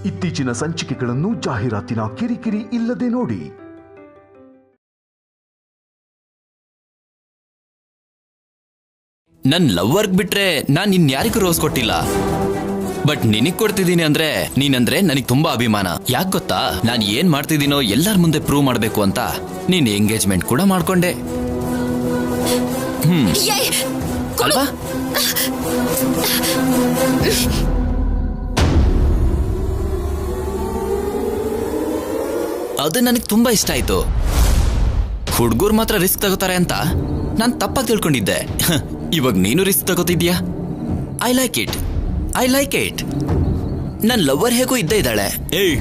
ಇತ್ತೀಚಿನ ಸಂಚಿಕೆಗಳನ್ನು ಜಾಹೀರಾತಿನ ಕಿರಿಕಿರಿ ಇಲ್ಲದೆ ನೋಡಿ. ನನ್ ಲವ್ವರ್ಗ್ ಬಿಟ್ರೆ ನಾನ್ ಇನ್ಯಾರಿಗೂ ರೋಸ್ ಕೊಟ್ಟಿಲ್ಲ. ಬಟ್ ನಿನಗ್ ಕೊಡ್ತಿದ್ದೀನಿ ಅಂದ್ರೆ ನೀನಂದ್ರೆ ನನಗ್ ತುಂಬಾ ಅಭಿಮಾನ. ಯಾಕೆ ಗೊತ್ತಾ, ನಾನ್ ಏನ್ ಮಾಡ್ತಿದ್ದೀನೋ ಎಲ್ಲರ ಮುಂದೆ ಪ್ರೂವ್ ಮಾಡ್ಬೇಕು ಅಂತ ನೀನ್ ಎಂಗೇಜ್ಮೆಂಟ್ ಕೂಡ ಮಾಡ್ಕೊಂಡೆ. ಅಲ್ವಾ? ಅದು ನನಗ್ ತುಂಬಾ ಇಷ್ಟ ಆಯ್ತು. ಹುಡ್ಗೂರ್ ಮಾತ್ರ ರಿಸ್ಕ್ ತಗೋತಾರೆ ಅಂತ ನಾನ್ ತಪ್ಪಾಗಿ ತಿಳ್ಕೊಂಡಿದ್ದೆ. ಇವಾಗ ನೀನು ರಿಸ್ಕ್ ತಗೋತಿದ್ಯಾ. I like it, I like it. ನನ್ ಲವರ್ ಹೇಗೂ ಇದ್ದೇ ಇದ್ದಾಳೆ. ಏಯ್,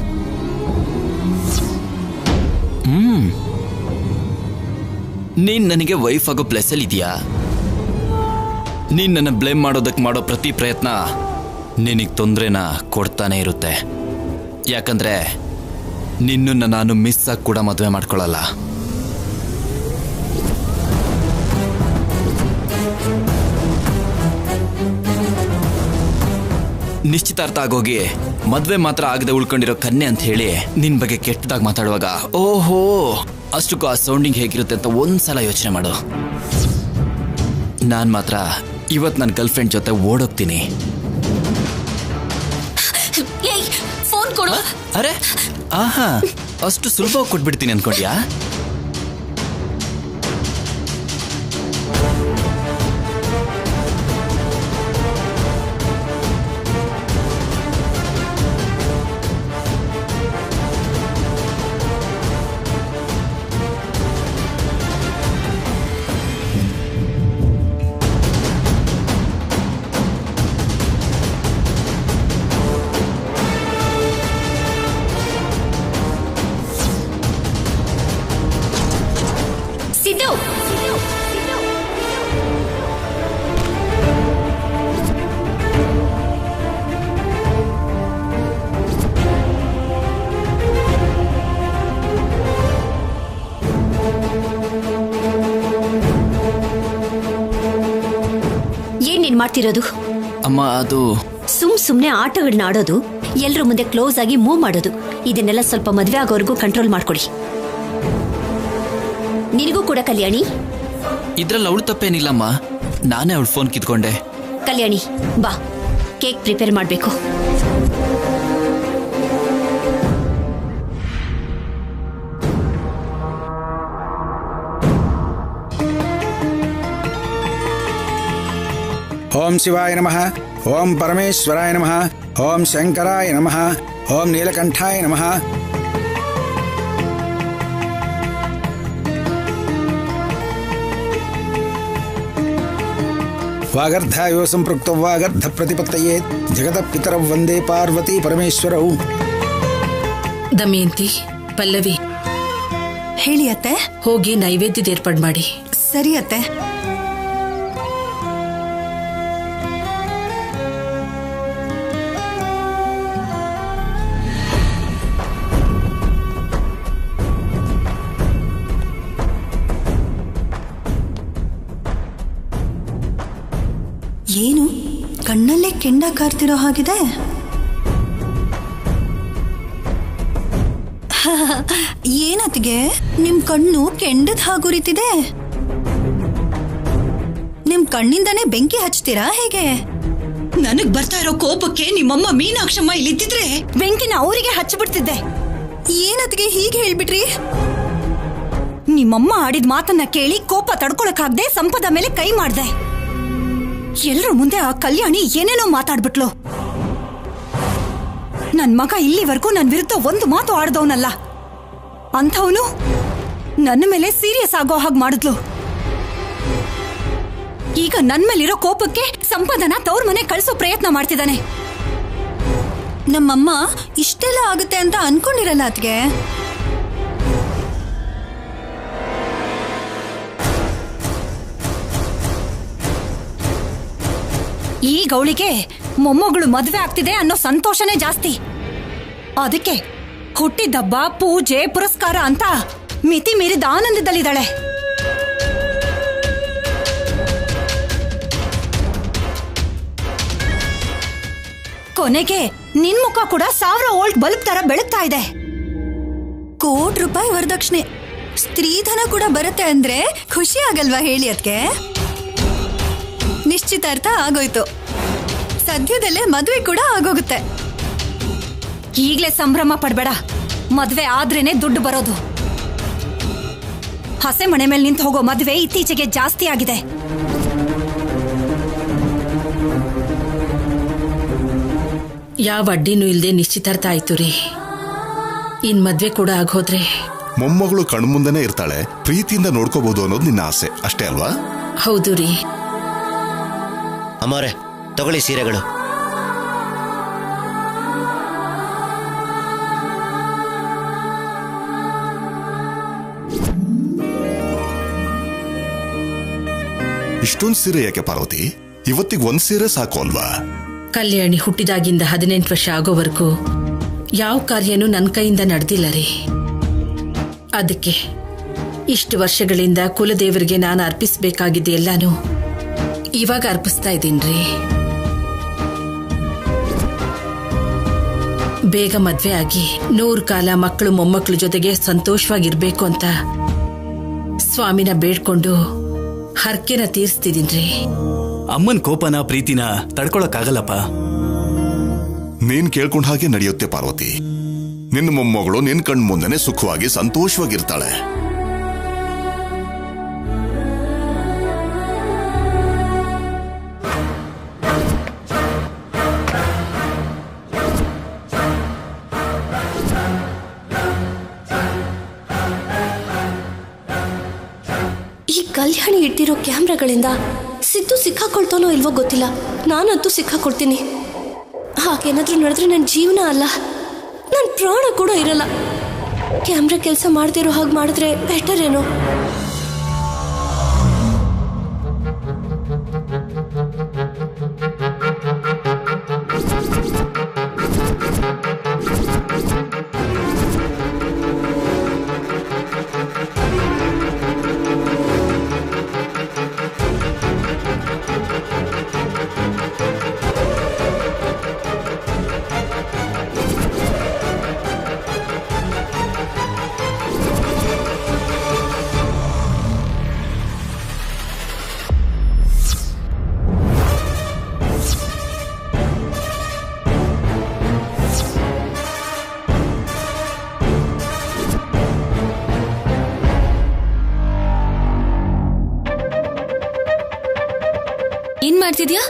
ನೀನ್ ನನಗೆ ವೈಫ್ ಆಗೋ ಪ್ಲೇಸ್ ಅಲ್ಲಿ ಇದೆಯಾ? ನೀನ್ ನನ್ನ ಬ್ಲೇಮ್ ಮಾಡೋದಕ್ಕೆ ಮಾಡೋ ಪ್ರತಿ ಪ್ರಯತ್ನ ನಿನಗ್ ತೊಂದ್ರೆನ ಕೊಡ್ತಾನೆ ಇರುತ್ತೆ. ಯಾಕಂದ್ರೆ ನಿನ್ನನ್ನು ನಾನು ಮಿಸ್ ಆಗಿ ಕೂಡ ಮದುವೆ ಮಾಡ್ಕೊಳ್ಳಲ್ಲ. ನಿಶ್ಚಿತಾರ್ಥ ಆಗೋಗಿ ಮದ್ವೆ ಮಾತ್ರ ಆಗದೆ ಉಳ್ಕೊಂಡಿರೋ ಕನ್ಯೆ ಅಂತ ಹೇಳಿ ನಿನ್ ಬಗ್ಗೆ ಕೆಟ್ಟದಾಗ ಮಾತಾಡುವಾಗ ಓಹೋ ಅಷ್ಟಕ್ಕೂ ಆ ಸೌಂಡಿಂಗ್ ಹೇಗಿರುತ್ತೆ ಅಂತ ಒಂದ್ಸಲ ಯೋಚನೆ ಮಾಡು. ನಾನ್ ಮಾತ್ರ ಇವತ್ ನನ್ನ ಗರ್ಲ್ ಫ್ರೆಂಡ್ ಜೊತೆ ಓಡೋಗ್ತೀನಿ. ಅರೆ ಆಹಾ, ಅಷ್ಟು ಸುಲಭವಾಗಿ ಕೊಟ್ಬಿಡ್ತೀನಿ ಅನ್ಕೊಂಡ್ಯಾ? ಮಾಡ್ತಿರೋದು ಅಮ್ಮ, ಅದು ಸುಮ್ನೆ ಆಟಗಳನ್ನ ಆಡೋದು, ಎಲ್ರ ಮುಂದೆ ಕ್ಲೋಸ್ ಆಗಿ ಮೂವ್ ಮಾಡೋದು, ಇದನ್ನೆಲ್ಲ ಸ್ವಲ್ಪ ಮದ್ವೆ ಆಗೋವರೆಗೂ ಕಂಟ್ರೋಲ್ ಮಾಡ್ಕೊಡಿ. ನಿನಗೂ ಕೂಡ ಕಲ್ಯಾಣಿ. ಇದ್ರಲ್ಲಿ ಅವಳು ತಪ್ಪೇನಿಲ್ಲಮ್ಮ, ನಾನೇ ಅವಳು ಫೋನ್ ಕಿತ್ಕೊಂಡೆ. ಕಲ್ಯಾಣಿ ಬಾ, ಕೇಕ್ ಪ್ರಿಪೇರ್ ಮಾಡ್ಬೇಕು. ಓಂ ಶಿವಾಯ ನಮಃ, ಓಂ ಪರಮೇಶ್ವರಾಯ ನಮಃ, ಓಂ ಶಂಕರಾಯ ನಮಃ, ಓಂ ನೀಲಕಂಠಾಯ ನಮಃ. ವಾಗರ್ಧಾಯೋ ಸಂಪೃಕ್ತೋ ವಾಗರ್ಧ ಪ್ರತಿಪತ್ತಯೇ ಜಗತ ಪಿತರೌ ವಂದೇ ಪಾರ್ವತಿ ಪರಮೇಶ್ವರೌ. ದಮಯಂತಿ, ಪಲ್ಲವಿ, ಹೇಳಿ ಅತ್ತೆ. ಹೋಗಿ ನೈವೇದ್ಯದ ಏರ್ಪಾಡು ಮಾಡಿ. ಸರಿ ಅತ್ತೆ. ಏನು ಕಣ್ಣಲ್ಲೇ ಕೆಂಡ ಕಾರ್ತಿರೋ ಹಾಗಿದೆ? ಏನತ್ತಿಗೆ ನಿಮ್ ಕಣ್ಣು ಕೆಂಡದ ಹಾಗುರಿತಿದೆ? ನಿಮ್ ಕಣ್ಣಿಂದಾನೇ ಬೆಂಕಿ ಹಚ್ತೀರಾ ಹೇಗೆ? ನನಗ್ ಬರ್ತಾ ಇರೋ ಕೋಪಕ್ಕೆ ನಿಮ್ಮಮ್ಮ ಮೀನಾಕ್ಷಮ್ಮ ಇಲ್ಲಿದ್ದಿದ್ರೆ ಬೆಂಕಿನ ಅವರಿಗೆ ಹಚ್ಚಿಬಿಡ್ತಿದ್ದೆ. ಏನತ್ತಿಗೆ ಹೀಗೆ ಹೇಳ್ಬಿಟ್ರಿ? ನಿಮ್ಮಮ್ಮ ಆಡಿದ ಮಾತನ್ನ ಕೇಳಿ ಕೋಪ ತಡ್ಕೊಳಕ್ಕಾಗ್ದೆ ಸಂಪದ ಮೇಲೆ ಕೈ ಮಾಡ್ದೆ. ಎಲ್ರ ಮುಂದೆ ಆ ಕಲ್ಯಾಣಿ ಏನೇನೋ ಮಾತಾಡ್ಬಿಟ್ಲು. ನನ್ ಮಗ ಇಲ್ಲಿವರೆಗೂ ನನ್ ವಿರುದ್ಧ ಒಂದು ಮಾತು ಆಡ್ದವನಲ್ಲ, ಅಂಥವನು ನನ್ನ ಮೇಲೆ ಸೀರಿಯಸ್ ಆಗೋ ಹಾಗೆ ಮಾಡಿದ್ಲು. ಈಗ ನನ್ ಮೇಲಿರೋ ಕೋಪಕ್ಕೆ ಸಂಪದನ ತವ್ರ ಮನೆ ಕಳಿಸೋ ಪ್ರಯತ್ನ ಮಾಡ್ತಿದ್ದಾನೆ. ನಮ್ಮಮ್ಮ ಇಷ್ಟೆಲ್ಲ ಆಗುತ್ತೆ ಅಂತ ಅನ್ಕೊಂಡಿರಲ್ಲ ಅದ್ಗೆ. ಈಗ ಅವಳಿಗೆ ಮೊಮ್ಮಗಳು ಮದ್ವೆ ಆಗ್ತಿದೆ ಅನ್ನೋ ಸಂತೋಷನೇ ಜಾಸ್ತಿ. ಅದಕ್ಕೆ ಹುಟ್ಟಿದಬ್ಬ, ಪೂಜೆ, ಪುರಸ್ಕಾರ ಅಂತ ಮಿತಿ ಮೀರಿದ ಆನಂದದಲ್ಲಿದ್ದಾಳೆ. ಕೊನೆಗೆ ನಿನ್ ಮುಖ ಕೂಡ 1000 ವೋಲ್ಟ್ ಬಲ್ಬ್ ತರ ಬೆಳಗ್ತಾ ಇದೆ. ₹1,00,00,000 ವರದಕ್ಷಿಣೆ, ಸ್ತ್ರೀಧನ ಕೂಡ ಬರುತ್ತೆ ಅಂದ್ರೆ ಖುಷಿ ಆಗಲ್ವಾ ಹೇಳಿ ಅದಕ್ಕೆ? ನಿಶ್ಚಿತಾರ್ಥ ಆಗೋಯ್ತು, ಸದ್ಯದಲ್ಲೇ ಮದುವೆ ಕೂಡ ಆಗೋಗುತ್ತೆ. ಈಗ್ಲೇ ಸಂಭ್ರಮ ಪಡ್ಬೇಡ, ಮದ್ವೆ ಆದ್ರೇನೆ ದುಡ್ಡು ಬರೋದು. ಹಸೆ ಮನೆ ಮೇಲೆ ನಿಂತು ಹೋಗೋ ಮದ್ವೆ ಇತ್ತೀಚೆಗೆ ಜಾಸ್ತಿ ಆಗಿದೆ. ಯಾವ ಅಡ್ಡಿನೂ ಇಲ್ಲದೆ ನಿಶ್ಚಿತಾರ್ಥ ಆಯ್ತು ರೀ. ಇನ್ ಮದ್ವೆ ಕೂಡ ಆಗೋದ್ರೆ ಮೊಮ್ಮಗಳು ಕಣ್ಮುಂದೆನೇ ಇರ್ತಾಳೆ, ಪ್ರೀತಿಯಿಂದ ನೋಡ್ಕೋಬಹುದು ಅನ್ನೋದು ನಿನ್ನ ಆಸೆ ಅಷ್ಟೇ ಅಲ್ವಾ? ಹೌದು ರೀ. ಅಮ್ಮವ್ರೆ, ತಗೊಳ್ಳಿ ಸೀರೆಗಳು. ಇಷ್ಟೊಂದು ಸೀರೆ ಯಾಕೆ ಪಾರ್ವತಿ? ಇವತ್ತಿಗೆ 1 ಸೀರೆ ಸಾಕು ಅಲ್ವಾ? ಕಲ್ಯಾಣಿ ಹುಟ್ಟಿದಾಗಿಂದ 18 ವರ್ಷ ಆಗೋವರೆಗೂ ಯಾವ ಕಾರ್ಯನೂ ನನ್ನ ಕೈಯಿಂದ ನಡೆದಿಲ್ಲ ರೀ. ಅದಕ್ಕೆ ಇಷ್ಟು ವರ್ಷಗಳಿಂದ ಕುಲದೇವರಿಗೆ ನಾನು ಅರ್ಪಿಸಬೇಕಾಗಿದ್ದ ಎಲ್ಲಾನು ಇವಾಗ ಅರ್ಪಿಸ್ತಾ ಇದ್ದೀನ್ರಿ. ಬೇಗ ಮದ್ವೆ ಆಗಿ 100 ಕಾಲ ಮಕ್ಕಳು ಮೊಮ್ಮಕ್ಕಳ ಜೊತೆಗೆ ಸಂತೋಷವಾಗಿರ್ಬೇಕು ಅಂತ ಸ್ವಾಮಿನ ಬೇಡ್ಕೊಂಡು ಹರಕೆನ ತೀರಿಸ್ತಿದ್ದೀನ್ರಿ. ಅಮ್ಮನ್ ಕೋಪನ ಪ್ರೀತಿನ ತಡ್ಕೊಳಕ್ಕಾಗಲ್ಲಪ್ಪ. ನೀನ್ ಕೇಳ್ಕೊಂಡ ಹಾಗೆ ನಡೆಯುತ್ತೆ ಪಾರ್ವತಿ. ನಿನ್ನ ಮೊಮ್ಮಗಳು ನಿನ್ ಕಣ್ ಮುಂದೆನೆ ಸುಖವಾಗಿ ಸಂತೋಷವಾಗಿರ್ತಾಳೆ. ಈ ಕಲ್ಯಾಣಿ ಇಟ್ಟಿರೋ ಕ್ಯಾಮ್ರಾಗಳಿಂದ ಸಿದ್ದು ಸಿಕ್ಕಾಕೊಳ್ತಾನೋ ಇಲ್ವೋ ಗೊತ್ತಿಲ್ಲ, ನಾನಂತೂ ಸಿಕ್ಕಾಕೊಳ್ತೀನಿ. ಹಾಗೇನಾದ್ರೂ ನಡೆದ್ರೆ ನನ್ನ ಜೀವನ ಅಲ್ಲ, ನನ್ನ ಪ್ರಾಣ ಕೂಡ ಇರಲ್ಲ. ಕ್ಯಾಮ್ರಾ ಕೆಲಸ ಮಾಡ್ತಿರೋ ಹಾಗೆ ಮಾಡಿದ್ರೆ ಬೆಟರ್ ಏನೋ. ಏನ್ ಮಾಡ್ತಿದ್ಯಾ?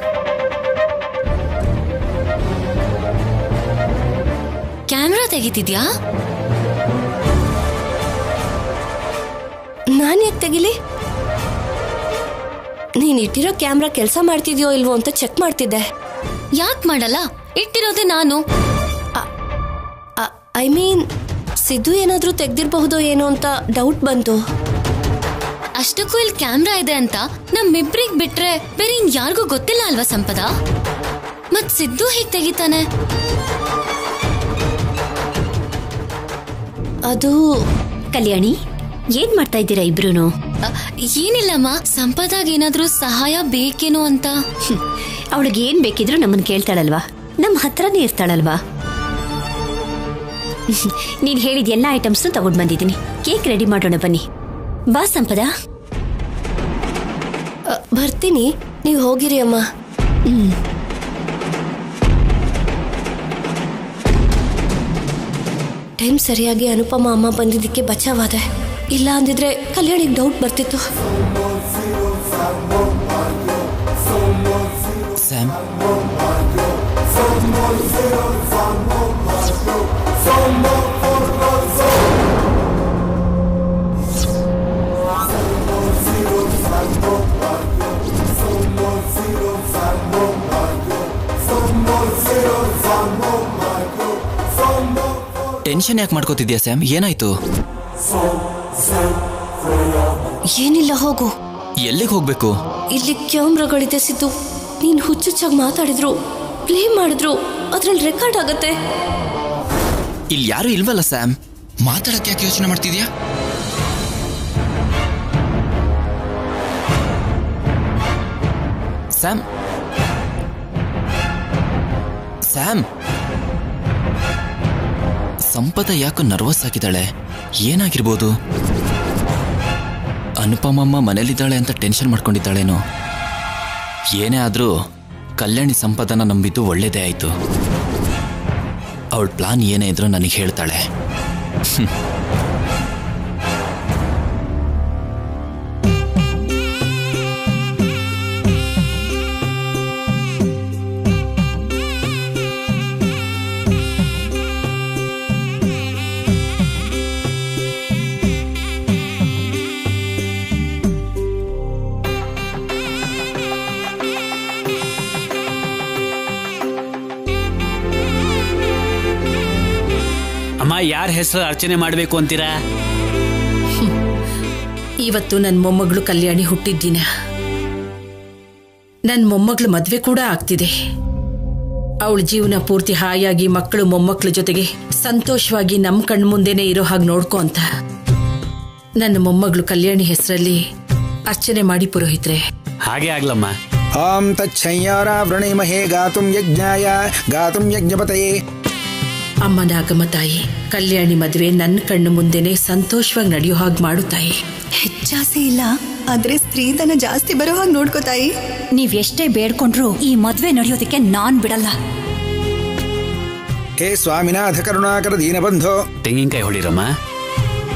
ಕ್ಯಾಮ್ರಾ ತೆಗಿತಿದ್ಯಾ? ನಾನು ಯಾಕೆ ತೆಗಿಲಿ? ನೀನ್ ಇಟ್ಟಿರೋ ಕ್ಯಾಮ್ರಾ ಕೆಲಸ ಮಾಡ್ತಿದ್ಯೋ ಇಲ್ವೋ ಅಂತ ಚೆಕ್ ಮಾಡ್ತಿದ್ದೆ. ಯಾಕೆ ಮಾಡಲ್ಲ? ಇಟ್ಟಿರೋದೆ ನಾನು. ಐ ಮೀನ್ ಸಿದ್ದು ಏನಾದ್ರೂ ತೆಗ್ದಿರಬಹುದೋ ಏನೋ ಅಂತ ಡೌಟ್ ಬಂತು. ಅಷ್ಟಕ್ಕೂ ಇಲ್ಲಿ ಕ್ಯಾಮ್ರಾ ಇದೆ ಅಂತ ನಮ್ಮಿಬ್ರಿಗೆ ಬಿಟ್ರೆ ಬೇರೆ ಯಾರಿಗೂ ಗೊತ್ತಿಲ್ಲ ಅಲ್ವಾ ಸಂಪದ? ಮತ್ ಸಿದ್ದು ಹೇಗೆ ತೆಗಿತಾನೆ? ಅದು ಕಲ್ಯಾಣಿ, ಏನ್ ಮಾಡ್ತಾ ಇದ್ದೀರಾ ಇಬ್ರು? ಏನಿಲ್ಲಮ್ಮ, ಸಂಪದಾಗ ಏನಾದ್ರೂ ಸಹಾಯ ಬೇಕೇನೋ ಅಂತ. ಅವಳಿಗೆ ಏನ್ ಬೇಕಿದ್ರು ನಮ್ಮನ್ ಕೇಳ್ತಾಳಲ್ವಾ, ನಮ್ ಹತ್ರನೇ ಇರ್ತಾಳಲ್ವಾ. ನೀನ್ ಹೇಳಿದ ಎಲ್ಲಾ ಐಟಮ್ಸ್ ತಗೊಂಡ್ ಬಂದಿದ್ದೀನಿ. ಕೇಕ್ ರೆಡಿ ಮಾಡೋಣ, ಬನ್ನಿ. ಬಾ ಸಂಪದ. ಬರ್ತೀನಿ, ನೀವು ಹೋಗಿರಿ ಅಮ್ಮ. ಟೈಮ್ ಸರಿಯಾಗಿ ಅನುಪಮ ಅಮ್ಮ ಬಂದಿದ್ದಕ್ಕೆ ಬಚಾವಾದೆ. ಇಲ್ಲ ಅಂದಿದ್ರೆ ಕಲ್ಯಾಣಿಗೆ ಡೌಟ್ ಬರ್ತಿತ್ತು. ಸ್ಯಾಮ್, ಟೆನ್ಷನ್ ಯಾಕೆ ಮಾಡ್ಕೋತಿದ್ಯಾ ಸ್ಯಾಮ್? ಏನಾಯ್ತು? ಏನಿಲ್ಲ, ಹೋಗು. ಎಲ್ಲಿಗೆ ಹೋಗ್ಬೇಕು? ಇಲ್ಲಿ ಕ್ಯಾಮ್ರಾಗಳಿದೆ ಸಿದ್ದು. ನೀನ್ ಹುಚ್ಚುಚ್ಚಾಗಿ ಮಾತಾಡಿದ್ರು, ಪ್ಲೇ ಮಾಡಿದ್ರು ಅದ್ರಲ್ಲಿ ರೆಕಾರ್ಡ್ ಆಗತ್ತೆ. ಇಲ್ಲಿ ಯಾರು ಇಲ್ವಲ್ಲ ಸ್ಯಾಮ್, ಮಾತಾಡಕ್ಕೆ ಯಾಕೆ ಯೋಚನೆ ಮಾಡ್ತಿದ್ಯಾ? ಸ್ಯಾಮ್, ಸ್ಯಾಮ್ ಸಂಪದ ಯಾಕೋ ನರ್ವಸ್ ಆಗಿದ್ದಾಳೆ, ಏನಾಗಿರ್ಬೋದು? ಅನುಪಮಮ್ಮ ಮನೇಲಿದ್ದಾಳೆ ಅಂತ ಟೆನ್ಷನ್ ಮಾಡ್ಕೊಂಡಿದ್ದಾಳೇನೋ. ಏನೇ ಆದರೂ ಕಲ್ಯಾಣಿ ಸಂಪದನ ನಂಬಿದ್ದು ಒಳ್ಳೇದೇ ಆಯಿತು. ಅವಳ ಪ್ಲಾನ್ ಏನೇ ಇದ್ರೂ ನನಗೆ ಹೇಳ್ತಾಳೆ. ಅಮ್ಮ, ಯಾರ ಹೆಸರು ಅರ್ಚನೆ ಮಾಡಬೇಕು ಅಂತೀರಾ? ಇವತ್ತು ನನ್ನ ಮೊಮ್ಮಗಳು ಕಲ್ಯಾಣಿ ಹುಟ್ಟಿದ್ದಿನ. ನನ್ನ ಮೊಮ್ಮಗಳು ಮದ್ವೆ ಕೂಡ ಆಗ್ತಿದೆ. ಅವಳ ಜೀವನ ಪೂರ್ತಿ ಹಾಯಾಗಿ ಮಕ್ಕಳು ಮೊಮ್ಮಕ್ಕಳ ಜೊತೆಗೆ ಸಂತೋಷವಾಗಿ ನಮ್ಮ ಕಣ್ಮುಂದೆನೇ ಇರೋ ಹಾಗೆ ನೋಡ್ಕೊ ಅಂತ ನನ್ನ ಮೊಮ್ಮಗಳು ಕಲ್ಯಾಣಿ ಹೆಸರಲ್ಲಿ ಅರ್ಚನೆ ಮಾಡಿ ಪುರೋಹಿತ್ರೆ. ಹಾಗೆ ಆಗ್ಲಮ್ಮ. ಓಂ ತಚ್ಛಯ್ಯಾರ ವೃಣೀಮಹೇ ಗಾತುಂ ಯಜ್ಞಾಯ ಗಾತುಂ ಯಜ್ಞಪತಯೇ. ಅಮ್ಮ ನಾಗಮ್ಮ ತಾಯಿ, ಕಲ್ಯಾಣಿ ಮದುವೆ ನನ್ನ ಕಣ್ಣು ಮುಂದೆನೆ ಸಂತೋಷವಾಗಿ ನಡೆಯೋ ಹಾಗೆ ಮಾಡು ತಾಯಿ. ಹೆಚ್ಚಾಸೆ ಇಲ್ಲ, ಆದ್ರೆ ಸ್ತ್ರೀಧನ ಜಾಸ್ತಿ ಬರೋ ಹಾಗೆ ನೋಡ್ಕೋ ತಾಯಿ. ನೀವ್ ಎಷ್ಟೇ ಬೇಡ್ಕೊಂಡ್ರು ಈ ಮದ್ವೆ ನಡೆಯೋದಕ್ಕೆ ನಾನ್ ಬಿಡಲ್ಲ. ಹೇ ಸ್ವಾಮಿನಾಥ ಕರುಣಾಕರ ದೀನಬಂಧೋ. ತೆಂಗಿನಕಾಯಿ ಹೊಡಿರಮ್ಮ.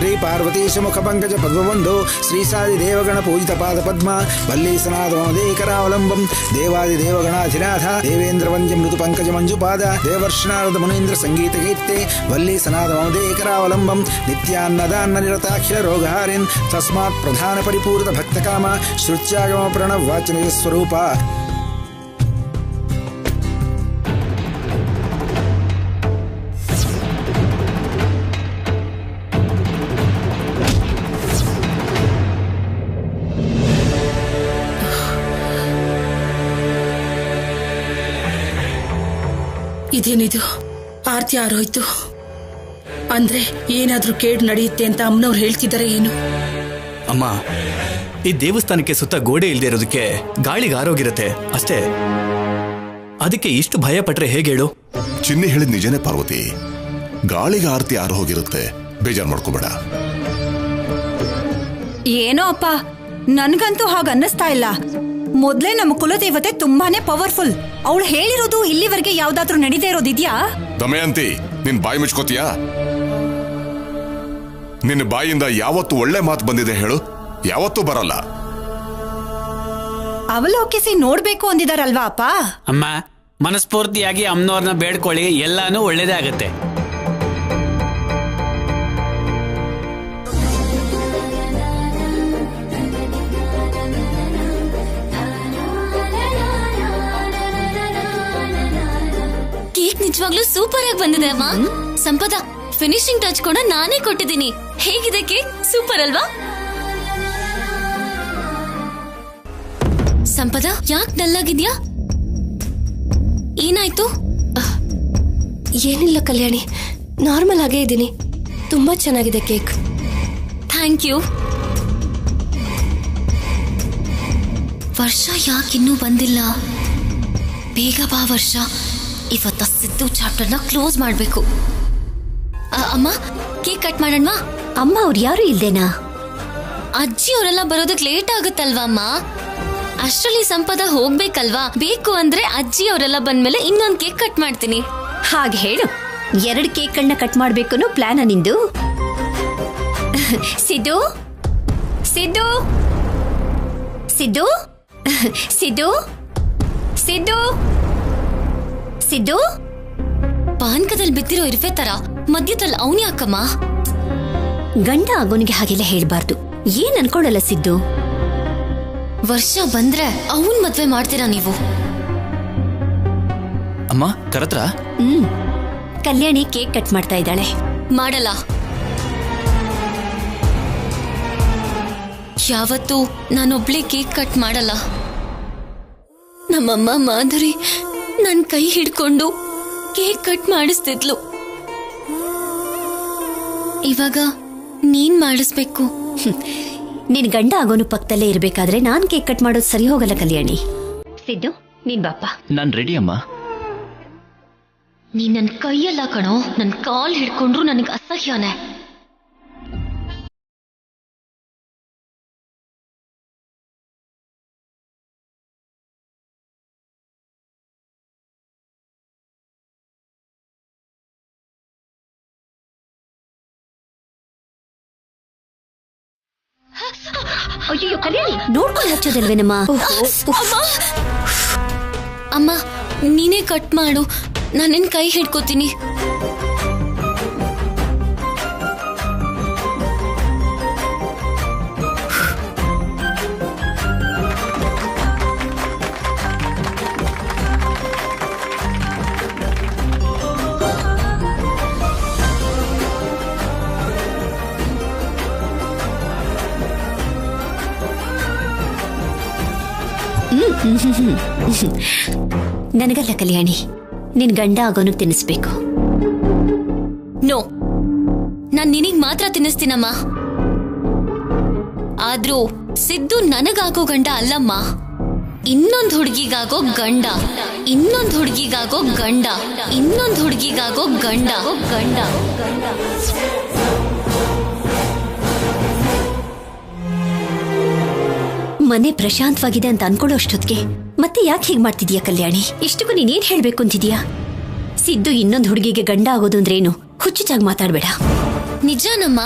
ಶ್ರೀ ಪಾರ್ವತೀಶ ಮುಖ ಪಂಕಜ ಪದ್ಮಬಂಧು ಶ್ರೀಸಾದಿ ದೇವಗಣ ಪೂಜಿತ ಪಾದ ಪದ್ಮ ವಲ್ಲೀಸನಾಥಮದೇ ಕರಾವಲಂಬಂ ದೇವಾದಿ ದೇವಗಣಾಧಿನಾಥ ದೇವೇಂದ್ರ ವಂದ್ಯ ಮೃದು ಪಂಕಜ ಮಂಜುಪಾದ ದೇವರ್ಷನಾರದ ಮುನೀಂದ್ರ ಸಂಗೀತ ಕೀರ್ತೆ ವಲ್ಲೀಸನಾಥಮದೇ ಕರಾವಲಂಬಂ ನಿತ್ಯಾನ್ನದಾನ್ನ ನಿರತಾಖಿಲ ರೋಗಹಾರಿನ್ ತಸ್ಮಾತ್ ಪ್ರಧಾನ ಪರಿಪೂರಿತ ಭಕ್ತಕಾಮ ಶ್ರುತ್ಯಾಗಮ ಪ್ರಣವ ವಾಚನ ಸ್ವರೂಪ. ಇದೇನಿದು? ಆರತಿ ಆರೋಯ್ತು ಅಂದ್ರೆ ಏನಾದ್ರೂ ಕೇಡು ನಡೆಯುತ್ತೆ ಅಂತ ಅಮ್ಮನವ್ರು ಹೇಳ್ತಿದ್ದಾರೆ ಏನು? ಅಮ್ಮ, ಈ ದೇವಸ್ಥಾನಕ್ಕೆ ಸುತ್ತ ಗೋಡೆ ಇಲ್ಲದೆ ಇರೋದಕ್ಕೆ ಗಾಳಿಗೆ ಆರೋಗಿರತ್ತೆ ಅಷ್ಟೇ. ಅದಕ್ಕೆ ಇಷ್ಟು ಭಯ ಪಟ್ರೆ ಹೇಗೆ ಹೇಳು? ಚಿನ್ನಿ ಹೇಳಿದ ನಿಜನೇ ಪಾರ್ವತಿ. ಗಾಳಿಗೆ ಆರತಿ ಆರು ಹೋಗಿರುತ್ತೆ, ಬೇಜಾರು ಮಾಡ್ಕೋಬೇಡ. ಏನೋ ಅಪ್ಪ, ನನ್ಗಂತೂ ಹಾಗ ಅನ್ನಿಸ್ತಾ ಇಲ್ಲ. ಮೊದ್ಲೇ ನಮ್ಮ ಕುಲದೇವತೆ ತುಂಬಾನೇ ಪವರ್ಫುಲ್. ಅವಳು ಹೇಳಿರೋದು ಇಲ್ಲಿವರೆಗೆ ಯಾವ್ದಾದ್ರೂ ನಡೀದೇ ಇರೋದಿದ್ಯಾ? ದಮಯಂತಿ, ನಿನ್ ಬಾಯಿ ಮುಚ್ಕೋತೀಯಾ? ನಿನ್ನ ಬಾಯಿಂದ ಯಾವತ್ತು ಒಳ್ಳೆ ಮಾತು ಬಂದಿದೆ ಹೇಳು? ಯಾವತ್ತೂ ಬರಲ್ಲ. ಅವಲೋಕಿಸಿ ನೋಡ್ಬೇಕು ಅಂದಿದಾರಲ್ವಾ ಅಪ್ಪ? ಅಮ್ಮ, ಮನಸ್ಫೂರ್ತಿಯಾಗಿ ಅಮ್ಮನವ್ರನ್ನ ಬೇಡ್ಕೊಳ್ಳಿ, ಎಲ್ಲಾನು ಒಳ್ಳೇದೇ ಆಗತ್ತೆ. ಕೇಕ್ ನಿಜವಾಗ್ಲೂ ಸೂಪರ್ ಆಗಿ ಬಂದಿದೆ ಅಮ್ಮ. ಸಂಪದ, ಫಿನಿಶಿಂಗ್ ಟಚ್ ಕೂಡ ನಾನೇ ಕೊಟ್ಟಿದ್ದೀನಿ. ಹೇಗಿದೆ ಕೇಕ್? ಸೂಪರ್ ಅಲ್ವಾ? ಸಂಪದ, ಯಾಕೆ ಡಲ್ ಆಗಿದ್ಯಾ? ಏನಾಯ್ತು? ಏನಿಲ್ಲ ಕಲ್ಯಾಣಿ, ನಾರ್ಮಲ್ ಆಗೇ ಇದ್ದೀನಿ. ತುಂಬಾ ಚೆನ್ನಾಗಿದೆ ಕೇಕ್. Thank you. ವರ್ಷ ಯಾಕಿನ್ನೂ ಬಂದಿಲ್ಲ? ಬೇಗ ಬಾ ವರ್ಷ. ಇವತ್ತ ಸಿದ್ದು ಚಾಪ್ಟರ್ನ ಕ್ಲೋಸ್ ಮಾಡಬೇಕು. ಅಮ್ಮ, ಕೇಕ್ ಕಟ್ ಮಾಡೋಣ. ಅಮ್ಮ ಅವ್ರು ಯಾರು ಇಲ್ದೇನಾ? ಅಜ್ಜಿ ಅವರೆಲ್ಲ ಬರೋದಕ್ಕೆ ಲೇಟ್ ಆಗುತ್ತಲ್ವಾ ಅಮ್ಮ? ಅಷ್ಟರಲ್ಲಿ ಸಂಪದ ಹೋಗ್ಬೇಕಲ್ವಾ? ಬೇಕು ಅಂದ್ರೆ ಅಜ್ಜಿ ಅವರೆಲ್ಲ ಬಂದ್ಮೇಲೆ ಇನ್ನೊಂದು ಕೇಕ್ ಕಟ್ ಮಾಡ್ತೀನಿ. ಹಾಗೆ ಹೇಳು. 2 ಕೇಕ್ಗಳನ್ನ ಕಟ್ ಮಾಡ್ಬೇಕು ಅನ್ನೋ ಪ್ಲಾನ ನಿಂದು? ಸಿದ್ದು ಸಿದ್ದು ಸಿದ್ದು ಸಿದ್ದು ಸಿದ್ದು ಸಿದ್ದು ಪಾನ್ಕದಲ್ಲಿ ಬಿದ್ದಿರೋ ಇರ್ವೆ ತರ ಮಧ್ಯದಲ್ಲಿ ಅವನ್ ಯಾಕಮ್ಮ? ಗಂಡ ಆಗೋನಿಗೆ ಹಾಗೆಲ್ಲ ಹೇಳ್ಬಾರ್ದು. ಏನ್ ಅನ್ಕೊಳ್ಳಲ್ಲ ಸಿದ್ದು. ವರ್ಷ ಬಂದ್ರೆ ಅವನ್ ಮದ್ವೆ ಮಾಡ್ತೀರಾ ನೀವು? ಅಮ್ಮ ಕರತ್ರ? ಕಲ್ಯಾಣಿ ಕೇಕ್ ಕಟ್ ಮಾಡ್ತಾ ಇದ್ದಾಳೆ. ಮಾಡಲ್ಲ. ಯಾವತ್ತೂ ನಾನೊಬ್ಳೆ ಕೇಕ್ ಕಟ್ ಮಾಡಲ್ಲ. ನಮ್ಮಮ್ಮ ಮಾಧುರಿ ನನ್ ಕೈ ಹಿಡ್ಕೊಂಡು ಕೇಕ್ ಕಟ್ ಮಾಡಿಸ್ತಿದ್ಲು. ಇವಾಗ ನೀನ್ ಮಾಡಿಸ್ಬೇಕು. ನಿನ್ ಗಂಡ ಆಗೋನು ಪಕ್ಕದಲ್ಲೇ ಇರ್ಬೇಕಾದ್ರೆ ನಾನ್ ಕೇಕ್ ಕಟ್ ಮಾಡೋದು ಸರಿ ಹೋಗಲ್ಲ ಕಲ್ಯಾಣಿ. ಸಿದ್ದು, ನೀನ್ ಬಾಪ. ನಾನ್ ರೆಡಿ ಅಮ್ಮ. ನೀ ನನ್ನ ಕೈಯಲ್ಲ ಕಣೋ, ನನ್ನ ಕಾಲ್ ಹಿಡ್ಕೊಂಡ್ರು ನನಗೆ ಅಸಹ್ಯನೇ. ಅಯ್ಯೋ ಕಲ್ಯಾಣಿ, ನೋಡ್ಕೊಂಡು ಹಚ್ಚೋದಲ್ವೇನಮ್ಮ? ಅಮ್ಮ ನೀನೇ ಕಟ್ ಮಾಡು, ನಾನು ನಿನ್ನ ಕೈ ಹಿಡ್ಕೋತೀನಿ. ನನಗಲ್ಲ ಕಲ್ಯಾಣಿ, ನಿನ್ ಗಂಡ ಆಗೋನು ತಿನ್ನಿಸ್ಬೇಕು. ನೋ, ನಾನ್ ನಿನಗ್ ಮಾತ್ರ ತಿನ್ನಿಸ್ತೀನಮ್ಮ. ಆದ್ರೂ ಸಿದ್ದು ನನಗಾಗೋ ಗಂಡ ಅಲ್ಲಮ್ಮ, ಇನ್ನೊಂದು ಹುಡುಗಿಗಾಗೋ ಗಂಡ, ಇನ್ನೊಂದು ಹುಡುಗಿಗಾಗೋ ಗಂಡ, ಇನ್ನೊಂದು ಹುಡುಗಿಗಾಗೋ ಗಂಡ ಗಂಡ. ಮನೆ ಪ್ರಶಾಂತವಾಗಿದೆ ಅಂತ ಅನ್ಕೊಳ್ಳೋ ಅಷ್ಟೊತ್ತಿಗೆ ಮತ್ತೆ ಯಾಕೆ ಹೀಗೆ ಮಾಡ್ತಿದ್ಯಾ ಕಲ್ಯಾಣಿ? ಇಷ್ಟಕ್ಕೂ ನೀನೇನ್ ಹೇಳ್ಬೇಕು ಅಂತಿದ್ಯಾ? ಸಿದ್ದು ಇನ್ನೊಂದು ಹುಡುಗಿಗೆ ಗಂಡ ಆಗೋದು ಅಂದ್ರೆ ಏನು? ಹುಚ್ಚುಚ್ಚಾಗಿ ಮಾತಾಡ್ಬೇಡ. ನಿಜಾನಮ್ಮ,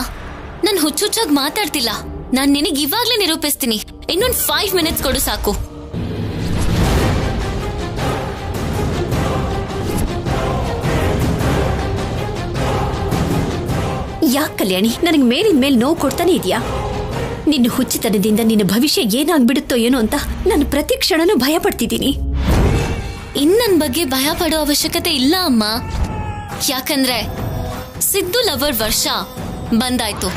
ನಾನು ಹುಚ್ಚುಚ್ಚಾಗಿ ಮಾತಾಡ್ತಿಲ್ಲ. ನಾನು ನಿನಗೆ ಇವಾಗ್ಲೇ ನಿರೂಪಿಸ್ತೀನಿ. ಇನ್ನೊಂದು 5 ಮಿನಿಟ್ಸ್ ಕೊಡು ಸಾಕು. ಯಾಕೆ ಕಲ್ಯಾಣಿ ನನಗೆ ಮೇಲಿನ ಮೇಲೆ ನೋವು ಕೊಡ್ತಾನೆ ಇದೆಯಾ? ನಿನ್ನ ಹುಚ್ಚುತನದಿಂದ ನಿನ್ನ ಭವಿಷ್ಯ ಏನಾಗ್ಬಿಡುತ್ತೋ ಏನೋ ಅಂತ ನಾನು ಪ್ರತಿ ಕ್ಷಣನೂ ಭಯ ಪಡ್ತಿದ್ದೀನಿ. ನನ್ ಬಗ್ಗೆ ಭಯ ಪಡೋ ಅವಶ್ಯಕತೆ ಇಲ್ಲ ಅಮ್ಮ. ಯಾಕಂದ್ರೆ ಸಿದ್ದು ಲವರ್ ವರ್ಷ ಬಂದಾಯ್ತು.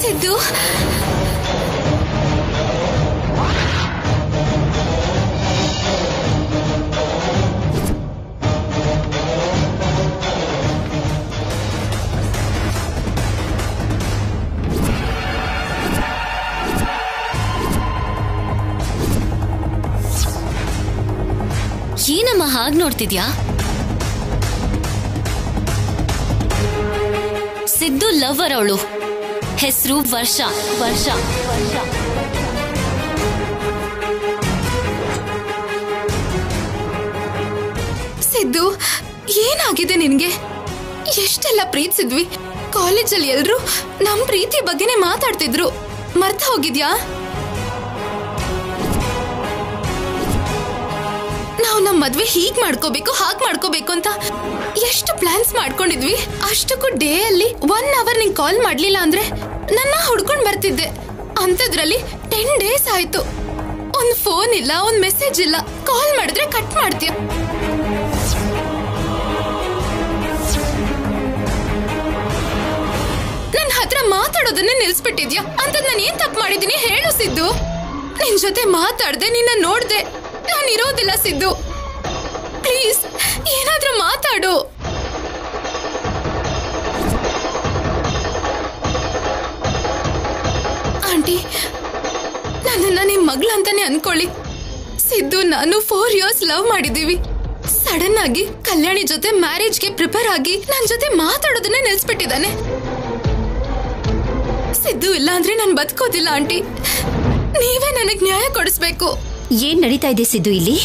ಸಿದ್ದು ಏನಮ್ಮ ಹಾಗೆ ನೋಡ್ತಿದ್ಯಾ? ಸಿದ್ದು ಲವರ್ ಅವಳು, ಹೆಸರು ವರ್ಷ. ವರ್ಷ ವರ್ಷ ಸಿದ್ದು, ಏನಾಗಿದೆ ನಿನ್ಗೆ? ಎಷ್ಟೆಲ್ಲ ಪ್ರೀತಿಸಿದ್ವಿ. ಕಾಲೇಜಲ್ಲಿ ಎಲ್ರು ನಮ್ ಪ್ರೀತಿ ಬಗ್ಗೆನೇ ಮಾತಾಡ್ತಿದ್ರು. ಮರ್ತ ಹೋಗಿದ್ಯಾ? ನಾವು ನಮ್ ಮದ್ವೆ ಹೀಗ್ ಮಾಡ್ಕೋಬೇಕು, ಹಾಗ್ ಮಾಡ್ಕೋಬೇಕು ಅಂತ ಎಷ್ಟು ಪ್ಲಾನ್ಸ್ ಮಾಡ್ಕೊಂಡಿದ್ವಿ. ಅಷ್ಟಕ್ಕೂ ಡೇ ಅಲ್ಲಿ 1 ಅವರ್ ನಿಂಗೆ ಕಾಲ್ ಮಾಡ್ಲಿಲ್ಲ ಅಂದ್ರೆ ನನ್ನ ಹುಡ್ಕೊಂಡ್ ಬರ್ತಿದ್ದೆ. ಅಂತದ್ರಲ್ಲಿ 10 ಡೇಸ್ ಆಯ್ತು. ಒಂದ್ ಫೋನ್ ಇಲ್ಲ, ಒಂದ್ ಮೆಸೇಜ್ ಇಲ್ಲ. ಕಾಲ್ ಮಾಡಿದ್ರೆ ಕಟ್ ಮಾಡ್ತೀಯ. ನನ್ನ ಹತ್ರ ಮಾತಾಡೋದನ್ನೇ ನಿಲ್ಸ್ಬಿಟ್ಟಿದ್ಯಾ? ಅಂತದ್ ನಾನು ಏನ್ ತಪ್ಪು ಮಾಡಿದೀನಿ ಹೇಳು ಸಿದ್ದು. ನಿನ್ ಜೊತೆ ಮಾತಾಡ್ದೆ, ನಿನ್ನ ನೋಡ್ದೆ, ನಾನು ಇರೋದಿಲ್ಲ ಸಿದ್ದು. ಪ್ಲೀಸ್ ಏನಾದ್ರೂ ಮಾತಾಡು. ಆಂಟಿ, ನನ್ನನ್ನ ನಿಮ್ ಮಗಳಂತಾನೆ ಅನ್ಕೊಳ್ಳಿ. ಸಿದ್ದು ನಾನು 4 years ಲವ್ ಮಾಡಿದೀವಿ. ಸಡನ್ ಆಗಿ ಕಲ್ಯಾಣಿ ಜೊತೆ ಮ್ಯಾರೇಜ್ಗೆ ಪ್ರಿಪೇರ್ ಆಗಿ ನನ್ ಜೊತೆ ಮಾತಾಡೋದನ್ನೇ ನಿಲ್ಸ್ಬಿಟ್ಟಿದ್ದಾನೆ. ಸಿದ್ದು ಇಲ್ಲ ಅಂದ್ರೆ ನಾನು ಬದುಕೋದಿಲ್ಲ ಆಂಟಿ. ನೀವೇ ನನಗ್ ನ್ಯಾಯ ಕೊಡಿಸ್ಬೇಕು. ಏನ್ ನಡೀತಾ ಇದೆ ಸಿದ್ದು ಇಲ್ಲಿ?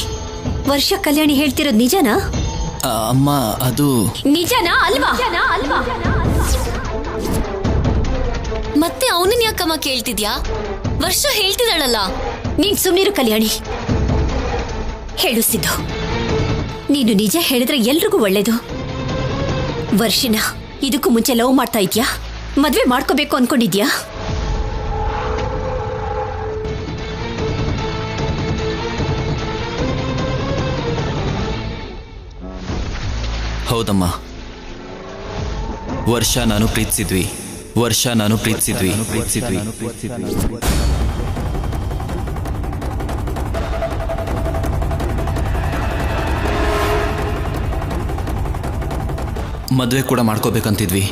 ವರ್ಷ ಕಲ್ಯಾಣಿ ಹೇಳ್ತಿರೋದು ನಿಜನಾ? ಅಮ್ಮ ಅದು ನಿಜನಾ ಅಲ್ವಾ? ಮತ್ತೆ ಅವನನ್ನ ಯಾಕಮ್ಮ ಕೇಳ್ತಿದ್ಯಾ? ವರ್ಷ ಹೇಳ್ತಿದ್ದಾಳಲ್ಲ. ನೀನ್ ಸುಮ್ನಿರು ಕಲ್ಯಾಣಿ. ಹೇಳು ಸಿದ್ದು, ನೀನು ನಿಜ ಹೇಳಿದ್ರೆ ಎಲ್ರಿಗೂ ಒಳ್ಳೇದು. ವರ್ಷಿನ ಇದಕ್ಕೂ ಮುಂಚೆ ಲವ್ ಮಾಡ್ತಾ ಇದ್ಯಾ? ಮದ್ವೆ ಮಾಡ್ಕೋಬೇಕು ಅನ್ಕೊಂಡಿದ್ಯಾ? ಹೌದಮ್ಮ, ವರ್ಷ ನಾನು ಪ್ರೀತಿಸಿದ್ವಿ. ಮದ್ವೆ ಕೂಡ ಮಾಡ್ಕೋಬೇಕಂತಿದ್ವಿ.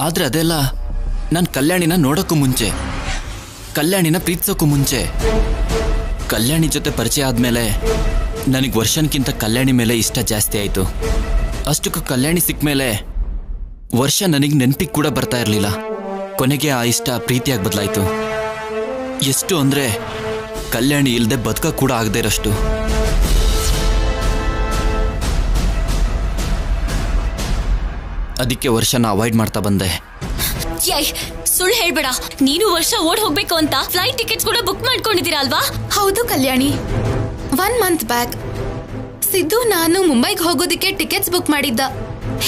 ಆದ್ರೆ ಅದೆಲ್ಲ ನಾನು ಕಲ್ಯಾಣಿನ ನೋಡೋಕ್ಕೂ ಮುಂಚೆ, ಕಲ್ಯಾಣಿನ ಪ್ರೀತಿಸೋಕ್ಕೂ ಮುಂಚೆ. ಕಲ್ಯಾಣಿ ಜೊತೆ ಪರಿಚಯ ಆದ್ಮೇಲೆ ನನಗೆ ವರ್ಷನ್ಕಿಂತ ಕಲ್ಯಾಣಿ ಮೇಲೆ ಇಷ್ಟ ಜಾಸ್ತಿ ಆಯಿತು. ಅಷ್ಟಕ್ಕೂ ಕಲ್ಯಾಣಿ ಸಿಕ್ಕ ಮೇಲೆ ವರ್ಷ ನನಗೆ ನೆನಪಿಗೆ ಕೂಡ ಬರ್ತಾ ಇರಲಿಲ್ಲ. ಕೊನೆಗೆ ಆ ಇಷ್ಟ ಪ್ರೀತಿಯಾಗಿ ಬದಲಾಯಿತು. ಎಷ್ಟು ಅಂದರೆ ಕಲ್ಯಾಣಿ ಇಲ್ಲದೆ ಬದುಕ ಕೂಡ ಆಗದೆ ಇರೋಷ್ಟು. ಅದಕ್ಕೆ ವರ್ಷನ ಅವಾಯ್ಡ್ ಮಾಡ್ತಾ ಬಂದೆ. ಸುಳ್ಳು ಹೇಳ್ಬೇಡ. ನೀನು ವರ್ಷ ಓಡ್ ಹೋಗ್ಬೇಕು ಅಂತ ಫ್ಲೈಟ್ ಟಿಕೆಟ್ಸ್ ಕೂಡ ಬುಕ್ ಮಾಡ್ಕೊಂಡಿದ್ದೀರಾ ಅಲ್ವಾ? ಹೌದು ಕಲ್ಯಾಣಿ. 1 ಮಂತ್ ಬ್ಯಾಕ್ ಸಿದ್ದು ನಾನು ಮುಂಬೈಗೆ ಹೋಗೋದಕ್ಕೆ ಟಿಕೆಟ್ಸ್ ಬುಕ್ ಮಾಡಿದ್ದ.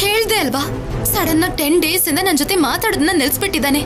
ಹೇಳ್ದೆ ಅಲ್ವಾ, ಸಡನ್ 10 ಡೇಸ್ ಇಂದ ನನ್ನ ಜೊತೆ ಮಾತಾಡೋದನ್ನ ನಿಲ್ಸ್ಬಿಟ್ಟಿದ್ದಾನೆ.